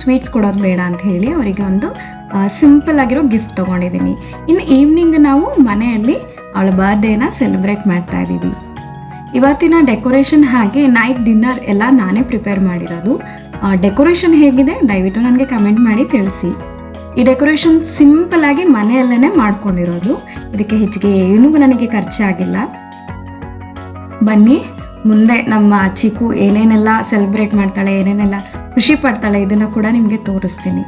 Sweets ಕೊಡೋದು ಬೇಡ ಅಂತ ಹೇಳಿ ಅವರಿಗೆ ಒಂದು ಸಿಂಪಲ್ ಆಗಿರೋ ಗಿಫ್ಟ್ ತೊಗೊಂಡಿದ್ದೀನಿ. ಇನ್ನು ಈವ್ನಿಂಗ್ ನಾವು ಮನೆಯಲ್ಲಿ ಅವಳ ಬರ್ಡೇನ ಸೆಲೆಬ್ರೇಟ್ ಮಾಡ್ತಾ ಇದ್ದೀವಿ. ಇವತ್ತಿನ ಡೆಕೋರೇಷನ್ ಹಾಗೆ ನೈಟ್ ಡಿನ್ನರ್ ಎಲ್ಲ ನಾನೇ ಪ್ರಿಪೇರ್ ಮಾಡಿರೋದು. ಡೆಕೋರೇಷನ್ ಹೇಗಿದೆ ದಯವಿಟ್ಟು ನನಗೆ ಕಮೆಂಟ್ ಮಾಡಿ ತಿಳಿಸಿ. ಈ ಡೆಕೋರೇಷನ್ ಸಿಂಪಲ್ ಆಗಿ ಮನೆಯಲ್ಲೇ ಮಾಡ್ಕೊಂಡಿರೋದು, ಇದಕ್ಕೆ ಹೆಚ್ಚಿಗೆ ಏನೂ ನನಗೆ ಖರ್ಚಾಗಿಲ್ಲ. ಬನ್ನಿ ಮುಂದೆ ನಮ್ಮ ಚಿಕ್ಕು ಏನೇನೆಲ್ಲ ಸೆಲೆಬ್ರೇಟ್ ಮಾಡ್ತಾಳೆ, ಏನೇನೆಲ್ಲ ಖುಷಿ ಪಡ್ತಾಳೆ ಇದನ್ನು ಕೂಡ ನಿಮಗೆ ತೋರಿಸ್ತೀನಿ.